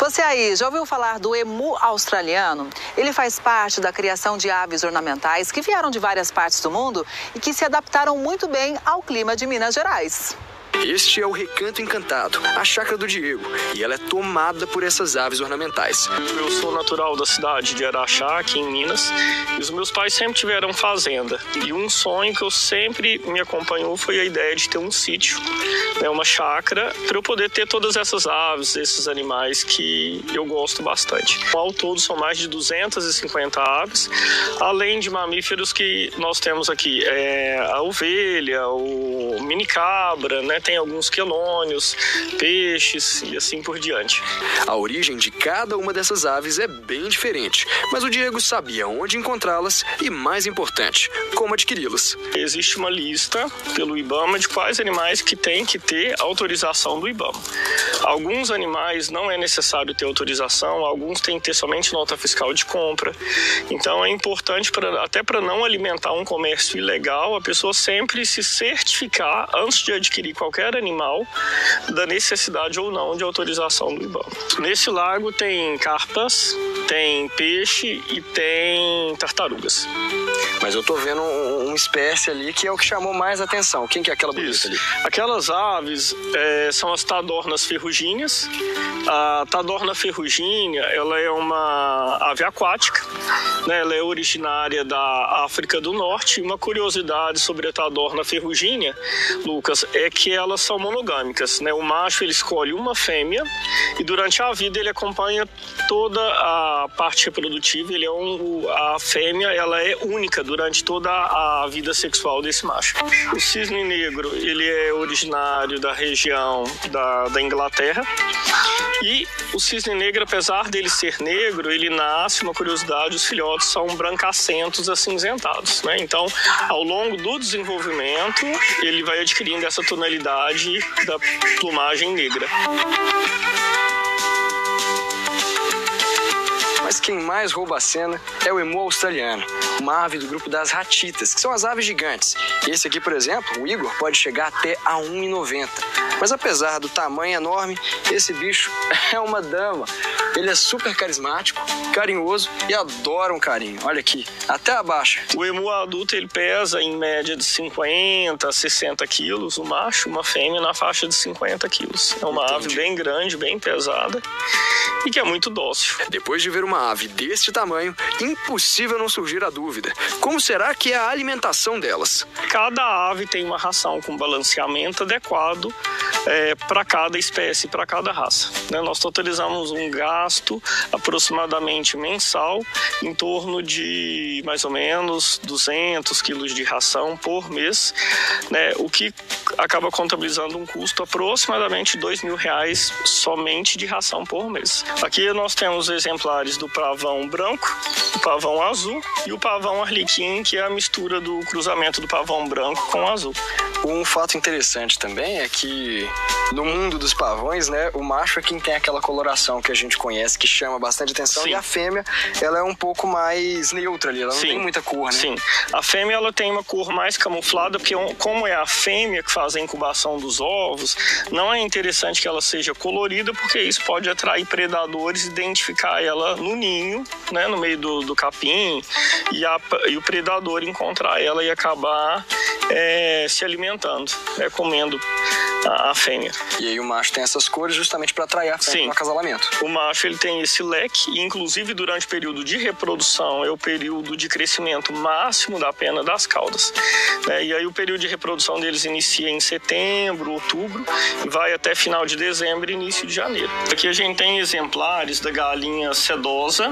Você aí, já ouviu falar do emu australiano? Ele faz parte da criação de aves ornamentais que vieram de várias partes do mundo e que se adaptaram muito bem ao clima de Minas Gerais. Este é o Recanto Encantado, a chácara do Diego, e ela é tomada por essas aves ornamentais. Eu sou natural da cidade de Araxá, aqui em Minas, e os meus pais sempre tiveram fazenda. E um sonho que eu sempre me acompanhou foi a ideia de ter um sítio, uma chácara, para eu poder ter todas essas aves, esses animais que eu gosto bastante. Ao todo são mais de 250 aves, além de mamíferos que nós temos aqui, a ovelha, o minicabra, tem alguns quelônios, peixes e assim por diante. A origem de cada uma dessas aves é bem diferente, mas o Diego sabia onde encontrá-las e, mais importante, como adquiri-las. Existe uma lista pelo IBAMA de quais animais que tem que ter autorização do IBAMA. Alguns animais não é necessário ter autorização, alguns têm que ter somente nota fiscal de compra. Então é importante, até para não alimentar um comércio ilegal, a pessoa sempre se certificar antes de adquirir qualquer animal da necessidade ou não de autorização do IBAMA. Nesse lago tem carpas, tem peixe e tem tartarugas. Mas eu tô vendo uma espécie ali que é o que chamou mais atenção. Quem que é aquela bonita ali? Aquelas aves são as tadornas ferruginhas. A tadorna ferrugínea, ela é uma ave aquática, ela é originária da África do Norte. Uma curiosidade sobre a tadorna ferrugínea, Lucas, é que elas são monogâmicas, O macho ele escolhe uma fêmea e durante a vida ele acompanha toda a parte reprodutiva. A fêmea ela é única durante toda a vida sexual desse macho. O cisne negro ele é originário da região da Inglaterra. E o cisne negro, apesar dele ser negro, ele nasce, uma curiosidade, os filhotes são brancacentos acinzentados, Então, ao longo do desenvolvimento, ele vai adquirindo essa tonalidade da plumagem negra. Mas quem mais rouba a cena é o emu australiano, uma ave do grupo das ratitas, que são as aves gigantes. Esse aqui, por exemplo, o Igor, pode chegar até a 1,90. Mas apesar do tamanho enorme, esse bicho é uma dama. Ele é super carismático, carinhoso e adora um carinho. Olha aqui, até abaixa. O emu adulto ele pesa em média de 50 a 60 quilos. O macho, uma fêmea, na faixa de 50 quilos. É uma ave bem grande, bem pesada e que é muito dócil. Depois de ver uma ave deste tamanho, impossível não surgir a dúvida. Como será que é a alimentação delas? Cada ave tem uma ração com balanceamento adequado para cada espécie, para cada raça. Nós totalizamos um gasto aproximadamente mensal em torno de mais ou menos 200 quilos de ração por mês, o que acaba contabilizando um custo aproximadamente R$2.000 somente de ração por mês. Aqui nós temos exemplares do pavão branco, o pavão azul e o pavão arlequim, que é a mistura do cruzamento do pavão branco com o azul. Um fato interessante também é que no mundo dos pavões, o macho é quem tem aquela coloração que a gente conhece, que chama bastante atenção. Sim. E a fêmea, ela é um pouco mais neutra ali, ela não tem muita cor, Sim, a fêmea ela tem uma cor mais camuflada, porque como é a fêmea que faz a incubação dos ovos, não é interessante que ela seja colorida, porque isso pode atrair predadores, identificar ela no ninho, no meio do capim, e o predador encontrar ela e acabar se alimentando, comendo a fêmea. E aí o macho tem essas cores justamente para atrair a fêmea no acasalamento. O macho ele tem esse leque, e inclusive durante o período de reprodução é o período de crescimento máximo da pena das caudas. E aí o período de reprodução deles inicia em setembro, outubro, e vai até final de dezembro e início de janeiro. Aqui a gente tem exemplares da galinha sedosa.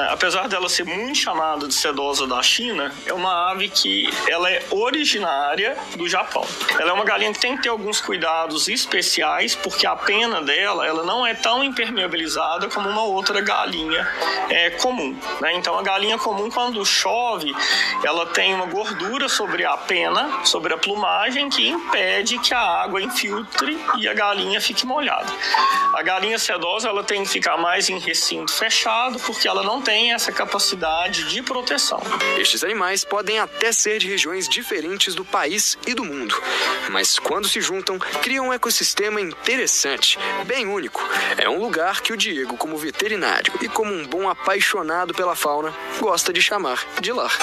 Apesar dela ser muito chamada de sedosa da China, é uma ave que ela é originária do Japão. Ela é uma galinha que tem que ter alguns cuidados especiais, porque a pena dela ela não é tão impermeabilizada como uma outra galinha comum. Então a galinha comum, quando chove, ela tem uma gordura sobre a pena, sobre a plumagem, que impede que a água infiltre e a galinha fique molhada. A galinha sedosa ela tem que ficar mais em recinto fechado, porque ela não tem essa capacidade de proteção. Estes animais podem até ser de regiões diferentes do país e do mundo, mas quando se juntam criam um ecossistema interessante, bem único. É um lugar que o Diego, como veterinário e como um bom apaixonado pela fauna, gosta de chamar de lar.